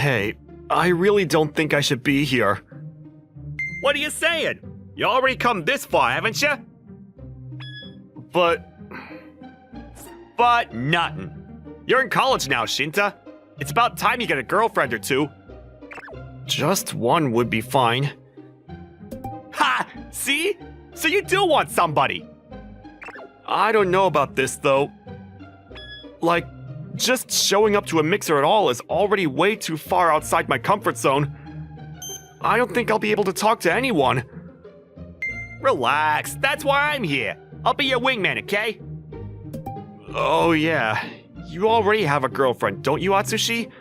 Hey, I really don't think I should be here. What are you saying? You already come this far, haven't you? But nothing. You're in college now, Shinta. It's about time you get a girlfriend or two. just one would be fine. Ha! See? So you do want somebody. I don't know about this, though. Like, just showing up to a mixer at all is already way too far outside my comfort zone. I don't think I'll be able to talk to anyone. Relax, that's why I'm here. I'll be your wingman, okay? Oh yeah, you already have a girlfriend, don't you, Atsushi?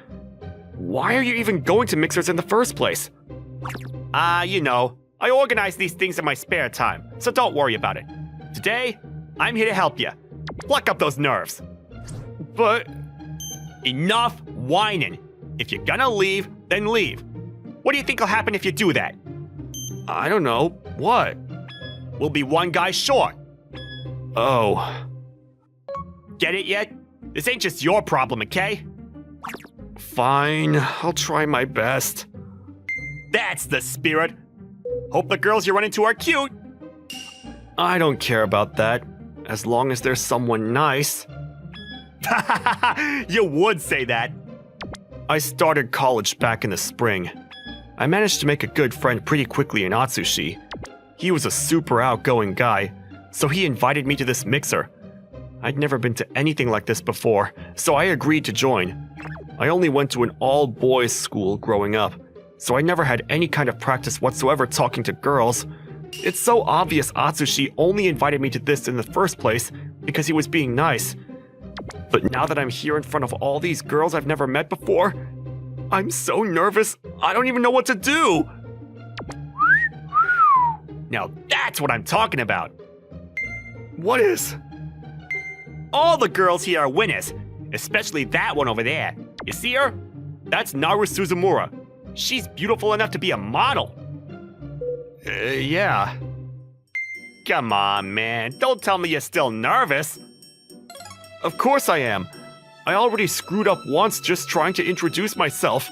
Why are you even going to mixers in the first place? You know, I organize these things in my spare time, so don't worry about it. Today, I'm here to help you. Pluck up those nerves. But Enough whining. If you're gonna leave, then leave. What do you think will happen if you do that? I don't know. What? We'll be one guy short. Oh. Get it yet? This ain't just your problem, okay? Fine, I'll try my best. That's the spirit. Hope the girls you run into are cute. I don't care about that, as long as there's someone nice. You would say that. I started college back in the spring. I managed to make a good friend pretty quickly in Atsushi. He was a super outgoing guy, so he invited me to this mixer. I'd never been to anything like this before, so I agreed to join. I only went to an all-boys school growing up, so I never had any kind of practice whatsoever talking to girls. It's so obvious Atsushi only invited me to this in the first place because he was being nice. But now that I'm here in front of all these girls I've never met before, I'm so nervous, I don't even know what to do. Now that's what I'm talking about. What is? All the girls here are winners, especially that one over there. You see her? That's Naru Suzumura. She's beautiful enough to be a model. Yeah. Come on, man. Don't tell me you're still nervous. Of course I am. I already screwed up once just trying to introduce myself.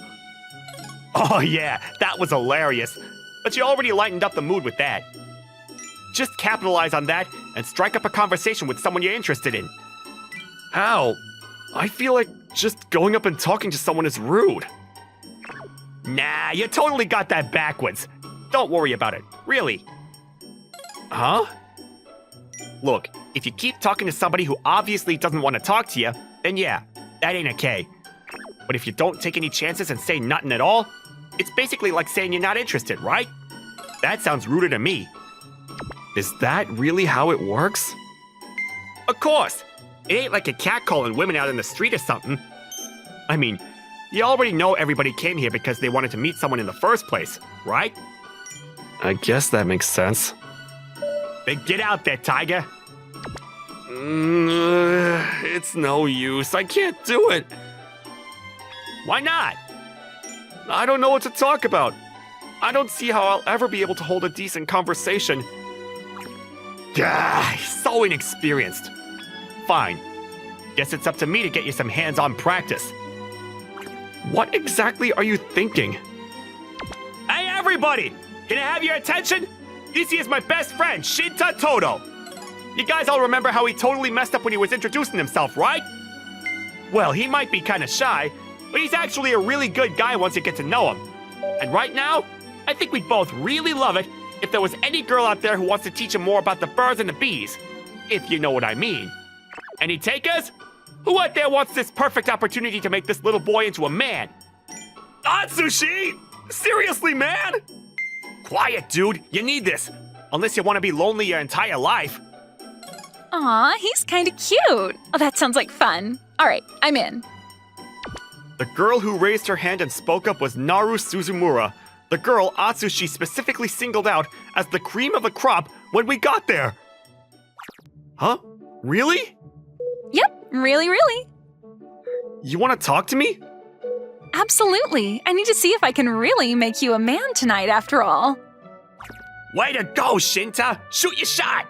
Oh yeah, that was hilarious. But you already lightened up the mood with that. Just capitalize on that and strike up a conversation with someone you're interested in. How? I feel like just going up and talking to someone is rude. Nah, you totally got that backwards. Don't worry about it, really. Huh? Look, if you keep talking to somebody who obviously doesn't want to talk to you, then yeah, that ain't okay. But if you don't take any chances and say nothing at all, it's basically like saying you're not interested, right? That sounds ruder to me. Is that really how it works? Of course! It ain't like a cat calling women out in the street or something. I mean, you already know everybody came here because they wanted to meet someone in the first place, right? I guess that makes sense. Then get out there, Tiger! It's no use. I can't do it. Why not? I don't know what to talk about. I don't see how I'll ever be able to hold a decent conversation. Gah, so inexperienced. Fine. Guess it's up to me to get you some hands-on practice. What exactly are you thinking? Hey everybody! Can I have your attention? This is my best friend, Shinta Todo. You guys all remember how he totally messed up when he was introducing himself, right? Well, he might be kinda shy, but he's actually a really good guy once you get to know him. And right now, I think we'd both really love it if there was any girl out there who wants to teach him more about the birds and the bees. If you know what I mean. Any takers? Who out there wants this perfect opportunity to make this little boy into a man? Atsushi! Seriously, man? Quiet, dude. You need this. Unless you want to be lonely your entire life. Aw, he's kinda cute. Oh, that sounds like fun. All right, I'm in. The girl who raised her hand and spoke up was Naru Suzumura, the girl Atsushi specifically singled out as the cream of the crop when we got there. Huh? Really? Yep, really. You want to talk to me? Absolutely. I need to see if I can really make you a man tonight after all. Way to go, Shinta! Shoot your shot!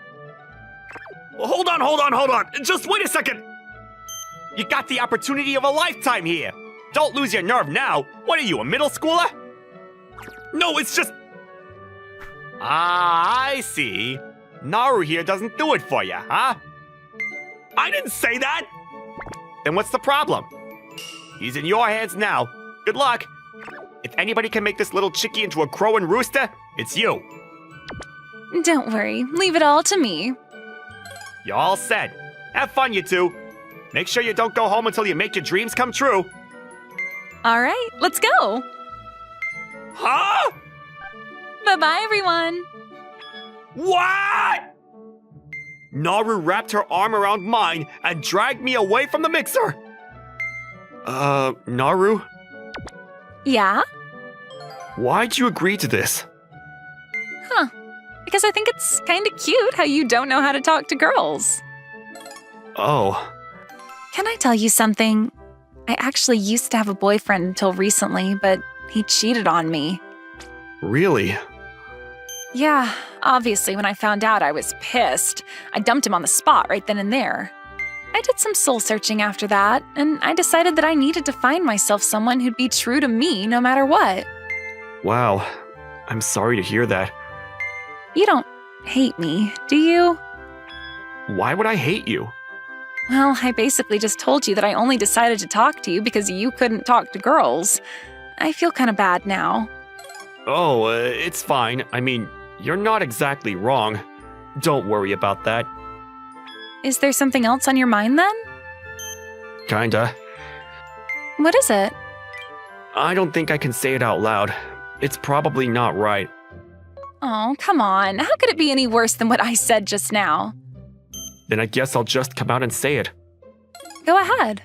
Well, hold on. Just wait a second. You got the opportunity of a lifetime here. Don't lose your nerve now. What are you, a middle schooler? No, it's just... Ah, I see. Naru here doesn't do it for you, huh? I didn't say that! Then what's the problem? He's in your hands now. Good luck. If anybody can make this little chickie into a crowing rooster, it's you. Don't worry, leave it all to me. You're all set. Have fun, you two. Make sure you don't go home until you make your dreams come true. All right, let's go. Huh? Bye-bye, everyone. What? Naru wrapped her arm around mine and dragged me away from the mixer. Naru? Yeah? Why'd you agree to this? Huh. Because I think it's kind of cute how you don't know how to talk to girls. Oh. Can I tell you something? I actually used to have a boyfriend until recently, but he cheated on me. Really? Yeah, obviously when I found out I was pissed. I dumped him on the spot right then and there. I did some soul searching after that, and I decided that I needed to find myself someone who'd be true to me no matter what. Wow. I'm sorry to hear that. You don't hate me, do you? Why would I hate you? Well, I basically just told you that I only decided to talk to you because you couldn't talk to girls. I feel kind of bad now. Oh, it's fine. I mean, you're not exactly wrong. Don't worry about that. Is there something else on your mind then? Kinda. What is it? I don't think I can say it out loud. It's probably not right. Oh, come on. How could it be any worse than what I said just now? Then I guess I'll just come out and say it. Go ahead.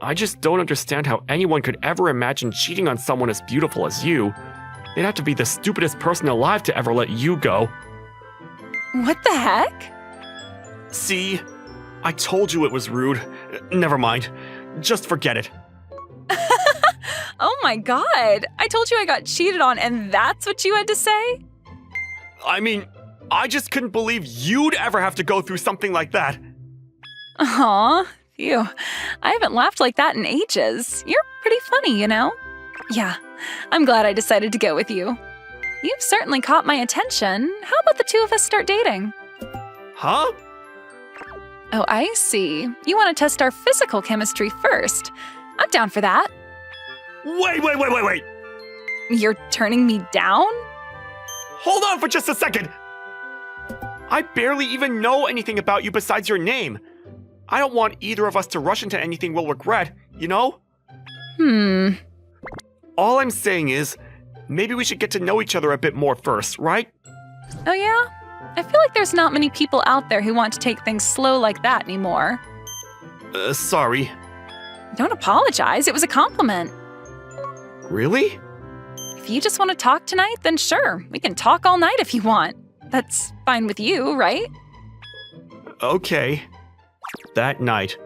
I just don't understand how anyone could ever imagine cheating on someone as beautiful as you. They'd have to be the stupidest person alive to ever let you go. What the heck? See? I told you it was rude. Never mind. Just forget it. Oh my god. I told you I got cheated on and that's what you had to say? I mean, I just couldn't believe you'd ever have to go through something like that. Aw, phew. I haven't laughed like that in ages. You're pretty funny, you know? Yeah, I'm glad I decided to go with you. You've certainly caught my attention. How about the two of us start dating? Huh? Oh, I see. You want to test our physical chemistry first. I'm down for that. Wait. You're turning me down? Hold on for just a second. I barely even know anything about you besides your name. I don't want either of us to rush into anything we'll regret, you know? All I'm saying is, maybe we should get to know each other a bit more first, right? Oh yeah? I feel like there's not many people out there who want to take things slow like that anymore. Sorry. Don't apologize, it was a compliment. Really? If you just want to talk tonight, then sure, we can talk all night if you want. That's fine with you, right? Okay. That night,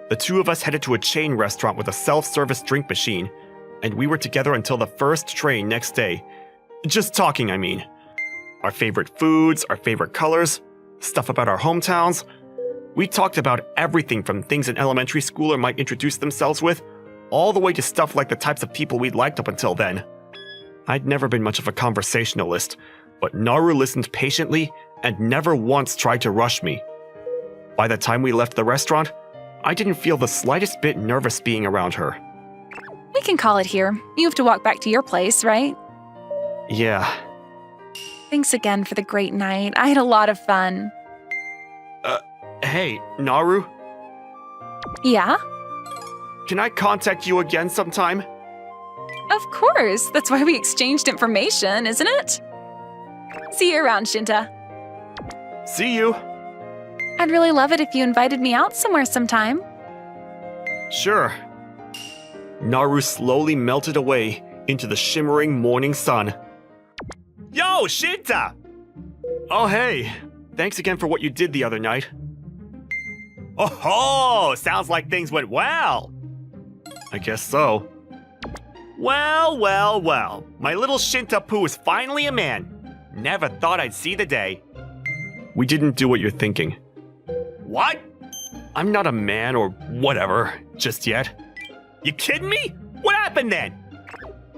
the two of us headed to a chain restaurant with a self-service drink machine, and we were together until the first train next day. Just talking, I mean. Our favorite foods, our favorite colors, stuff about our hometowns. We talked about everything from things an elementary schooler might introduce themselves with, all the way to stuff like the types of people we'd liked up until then. I'd never been much of a conversationalist, but Naru listened patiently and never once tried to rush me. By the time we left the restaurant, I didn't feel the slightest bit nervous being around her. We can call it here. You have to walk back to your place, right? Yeah. Thanks again for the great night. I had a lot of fun. Hey, Naru, Yeah? can I contact you again sometime? Of course. That's why we exchanged information, isn't it? See you around, Shinta. See you. I'd really love it if you invited me out somewhere sometime. Sure. Naru slowly melted away into the shimmering morning sun. Yo, Shinta! Oh, hey. Thanks again for what you did the other night. Oh, sounds like things went well. I guess so. Well. My little Shinta Poo is finally a man. Never thought I'd see the day. We didn't do what you're thinking. What? I'm not a man or whatever just yet. You kidding me? What happened then?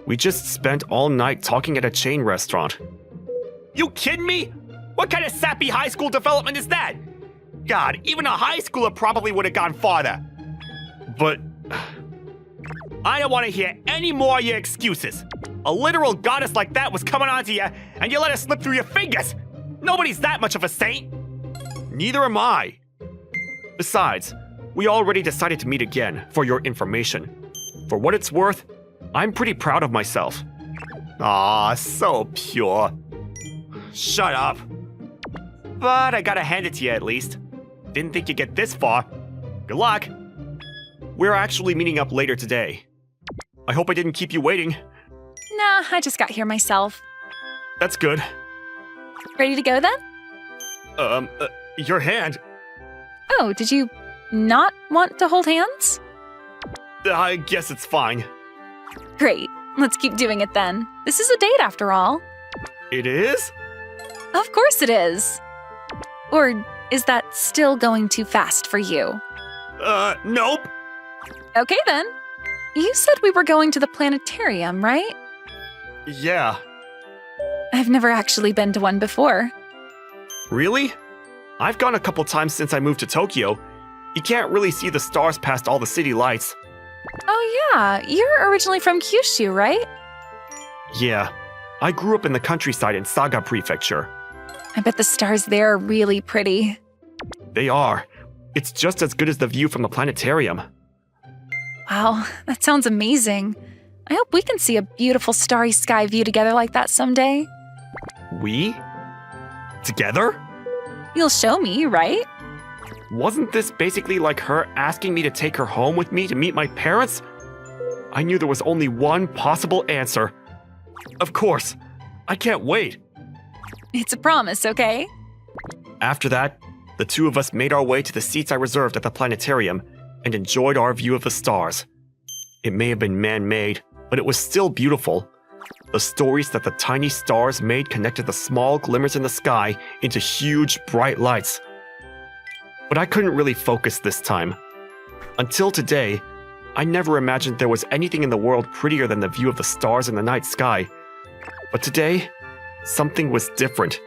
We just spent all night talking at a chain restaurant. You kidding me? What kind of sappy high school development is that? God, even a high schooler probably would have gone farther. But I don't want to hear any more of your excuses. A literal goddess like that was coming onto you, and you let her slip through your fingers. Nobody's that much of a saint. neither am I. Besides, we already decided to meet again, for your information. For what it's worth, I'm pretty proud of myself. Aw, so pure. Shut up. But I gotta hand it to you at least. Didn't think you'd get this far. Good luck. We're actually meeting up later today. I hope I didn't keep you waiting. Nah, I just got here myself. That's good. Ready to go then? Your hand. Oh, did you not want to hold hands? I guess it's fine. Great. Let's keep doing it then. This is a date after all. It is? Of course it is. Or is that still going too fast for you? Nope. Okay then. You said we were going to the planetarium, right? Yeah. I've never actually been to one before. Really? I've gone a couple times since I moved to Tokyo. You can't really see the stars past all the city lights. Oh yeah, you're originally from Kyushu, right? Yeah. I grew up in the countryside in Saga Prefecture. I bet the stars there are really pretty. They are. It's just as good as the view from the planetarium. Wow, that sounds amazing. I hope we can see a beautiful starry sky view together like that someday. We? Together? You'll show me, right? Wasn't this basically like her asking me to take her home with me to meet my parents? I knew there was only one possible answer. Of course. I can't wait. It's a promise, okay? After that, the two of us made our way to the seats I reserved at the planetarium and enjoyed our view of the stars. It may have been man-made, but it was still beautiful. The stories that the tiny stars made connected the small glimmers in the sky into huge, bright lights. But I couldn't really focus this time. Until today, I never imagined there was anything in the world prettier than the view of the stars in the night sky. But today, something was different.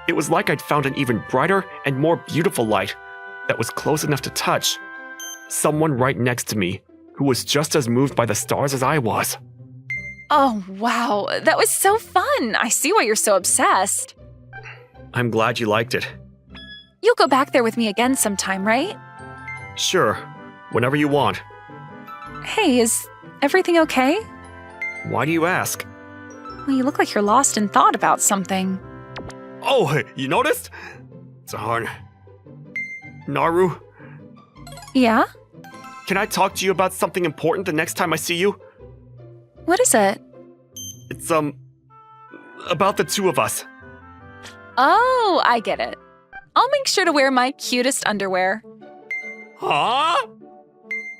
It was like I'd found an even brighter and more beautiful light that was close enough to touch. Someone right next to me who was just as moved by the stars as I was. Oh, wow, that was so fun. I see why you're so obsessed. I'm glad you liked it. You'll go back there with me again sometime, right? Sure, whenever you want. Hey, is everything okay? Why do you ask? Well, you look like you're lost in thought about something. Oh, you noticed? Darn. Naru, Yeah? can I talk to you about something important the next time I see you? What is it? It's, about the two of us. Oh, I get it. I'll make sure to wear my cutest underwear. Huh?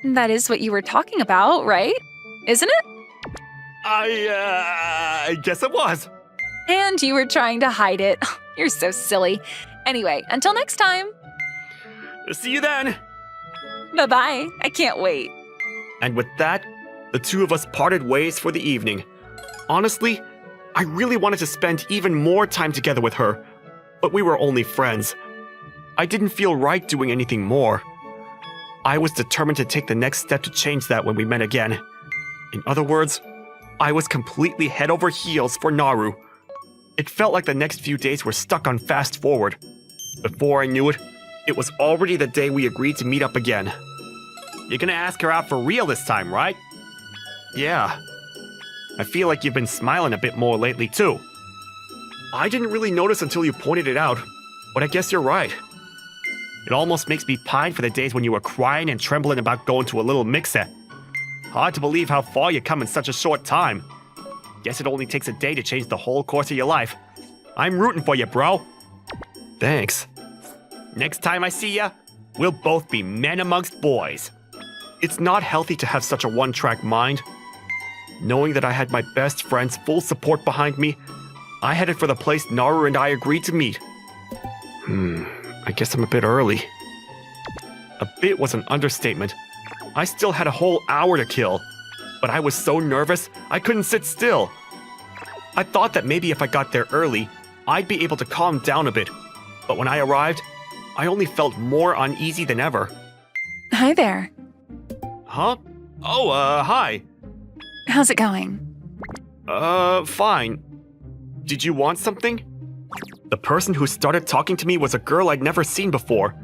That is what you were talking about, right? Isn't it? I guess it was. And you were trying to hide it. You're so silly. Anyway, until next time. See you then. Bye-bye. I can't wait. And with that, the two of us parted ways for the evening. Honestly, I really wanted to spend even more time together with her, but we were only friends. I didn't feel right doing anything more. I was determined to take the next step to change that when we met again. In other words, I was completely head over heels for Naru. It felt like the next few days were stuck on fast forward. Before I knew it, it was already the day we agreed to meet up again. You're gonna ask her out for real this time, right? Yeah, I feel like you've been smiling a bit more lately, too. I didn't really notice until you pointed it out, but I guess you're right. It almost makes me pine for the days when you were crying and trembling about going to a little mixer. Hard to believe how far you come in such a short time. Guess it only takes a day to change the whole course of your life. I'm rooting for you, bro. Thanks. Next time I see ya, we'll both be men amongst boys. It's not healthy to have such a one-track mind. Knowing that I had my best friend's full support behind me, I headed for the place Naru and I agreed to meet. I guess I'm a bit early. A bit was an understatement. I still had a whole hour to kill. but I was so nervous I couldn't sit still. I thought that maybe if I got there early, I'd be able to calm down a bit, but when I arrived, I only felt more uneasy than ever. Hi there. Huh? Oh, hi. How's it going? Fine. Did you want something? The person who started talking to me was a girl I'd never seen before,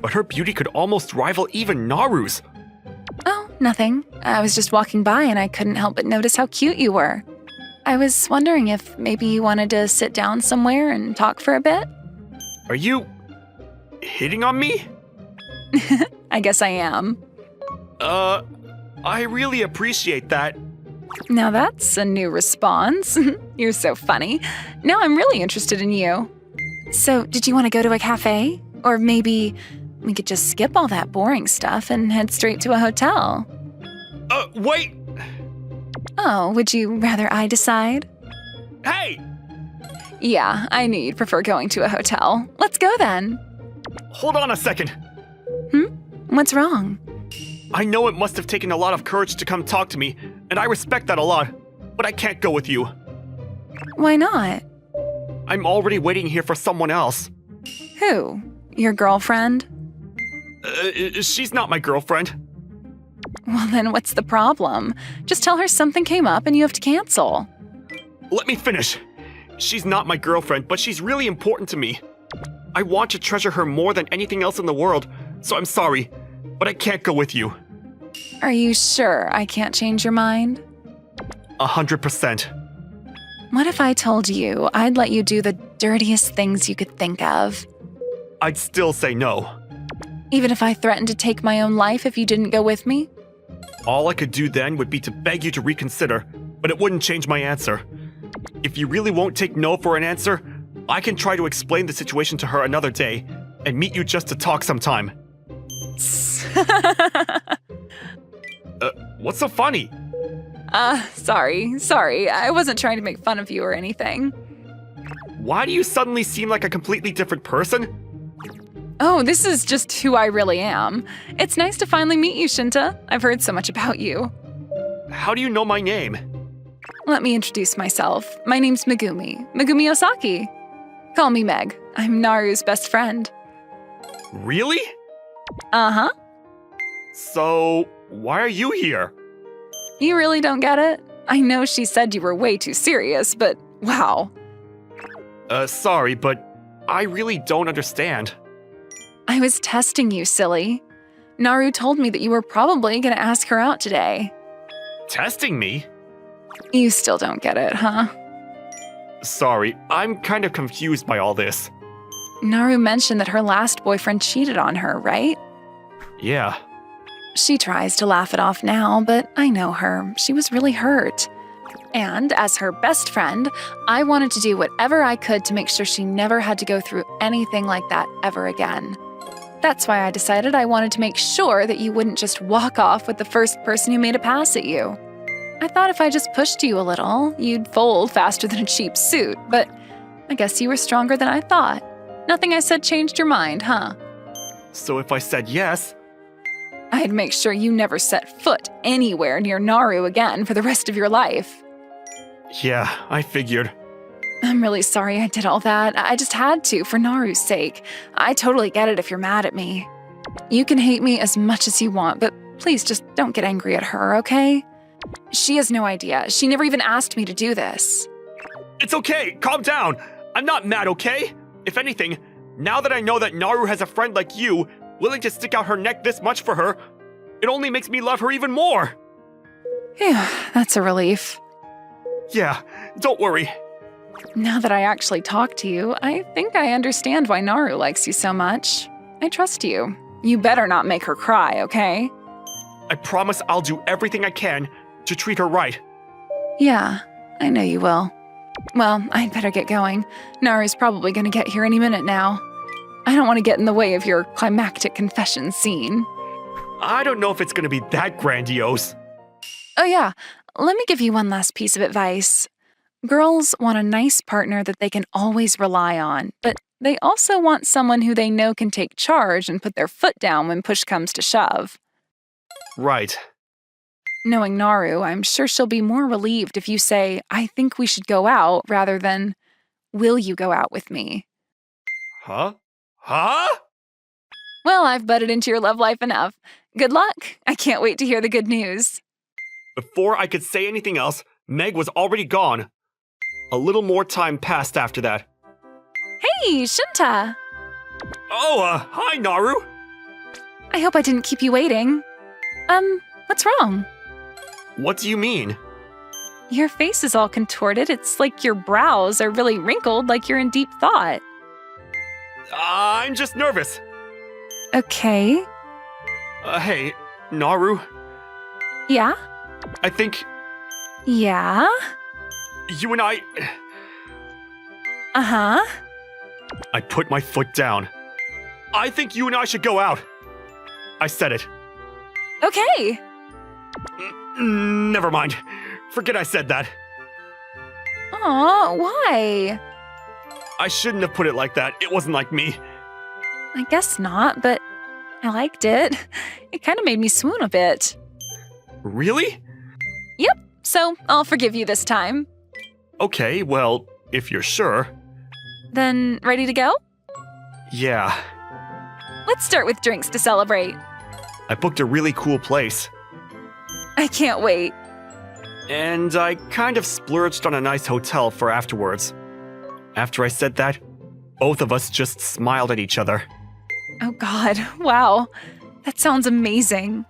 but her beauty could almost rival even Naru's. Oh, nothing. I was just walking by and I couldn't help but notice how cute you were. I was wondering if maybe you wanted to sit down somewhere and talk for a bit? Are you hitting on me? I guess I am. I really appreciate that. Now that's a new response. You're so funny. Now I'm really interested in you. So, did you want to go to a cafe? Or maybe we could just skip all that boring stuff and head straight to a hotel? Wait! Oh, would you rather I decide? Hey! Yeah, I knew you'd prefer going to a hotel. Let's go then. Hold on a second. What's wrong? I know it must have taken a lot of courage to come talk to me, and I respect that a lot, but I can't go with you. Why not? I'm already waiting here for someone else. Who? Your girlfriend? She's not my girlfriend. Well, then what's the problem? Just tell her something came up and you have to cancel. Let me finish. She's not my girlfriend, but she's really important to me. I want to treasure her more than anything else in the world, so I'm sorry, but I can't go with you. Are you sure I can't change your mind? 100%. What if I told you I'd let you do the dirtiest things you could think of? I'd still say no. Even if I threatened to take my own life if you didn't go with me? All I could do then would be to beg you to reconsider, but it wouldn't change my answer. If you really won't take no for an answer, I can try to explain the situation to her another day and meet you just to talk sometime. What's so funny? Sorry. I wasn't trying to make fun of you or anything. Why do you suddenly seem like a completely different person? Oh, this is just who I really am. It's nice to finally meet you, Shinta. I've heard so much about you. How do you know my name? Let me introduce myself. My name's Megumi Osaki. Call me Meg. I'm Naru's best friend. Really? Uh-huh. So, why are you here? You really don't get it? I know she said you were way too serious, but wow. Sorry, but I really don't understand. I was testing you, silly. Naru told me that you were probably gonna ask her out today. Testing me? You still don't get it, huh? Sorry, I'm kind of confused by all this. Naru mentioned that her last boyfriend cheated on her, right? Yeah. She tries to laugh it off now, but I know her. She was really hurt. And as her best friend, I wanted to do whatever I could to make sure she never had to go through anything like that ever again. That's why I decided I wanted to make sure that you wouldn't just walk off with the first person who made a pass at you. I thought if I just pushed you a little, you'd fold faster than a cheap suit, but I guess you were stronger than I thought. Nothing I said changed your mind, huh? So if I said yes, I'd make sure you never set foot anywhere near Naru again for the rest of your life. yeah, I figured. I'm really sorry I did all that. I just had to for Naru's sake. I totally get it if you're mad at me. You can hate me as much as you want, but please just don't get angry at her, okay? She has no idea. She never even asked me to do this. It's okay, calm down. I'm not mad, okay? If anything, now that I know that Naru has a friend like you, willing to stick out her neck this much for her, it only makes me love her even more. Phew, that's a relief. Yeah, don't worry. Now that I actually talked to you, I think I understand why Naru likes you so much. I trust you. You better not make her cry, okay? I promise I'll do everything I can to treat her right. Yeah, I know you will. Well, I'd better get going. Naru's probably gonna get here any minute now. I don't want to get in the way of your climactic confession scene. I don't know if it's gonna be that grandiose. Oh yeah, let me give you one last piece of advice. Girls want a nice partner that they can always rely on, but they also want someone who they know can take charge and put their foot down when push comes to shove. Right. Knowing Naru, I'm sure she'll be more relieved if you say, I think we should go out, rather than, will you go out with me? Huh? Huh? Well, I've butted into your love life enough. Good luck. I can't wait to hear the good news. Before I could say anything else, Meg was already gone. A little more time passed after that. Hey, Shinta! Oh, hi, Naru. I hope I didn't keep you waiting. What's wrong? What do you mean? Your face is all contorted. It's like your brows are really wrinkled, like you're in deep thought. I'm just nervous. Okay. Hey, Naru, Yeah? I think Yeah? you and I Uh-huh. I put my foot down. I think you and I should go out. I said it. Okay. Never mind. Forget I said that. Aw, why? I shouldn't have put it like that. It wasn't like me. I guess not, but I liked it. It kind of made me swoon a bit. Really? Yep, so I'll forgive you this time. Okay, well, if you're sure. Then, ready to go? Yeah. Let's start with drinks to celebrate. I booked a really cool place. I can't wait. And I kind of splurged on a nice hotel for afterwards. After I said that, both of us just smiled at each other. Oh God, wow. That sounds amazing.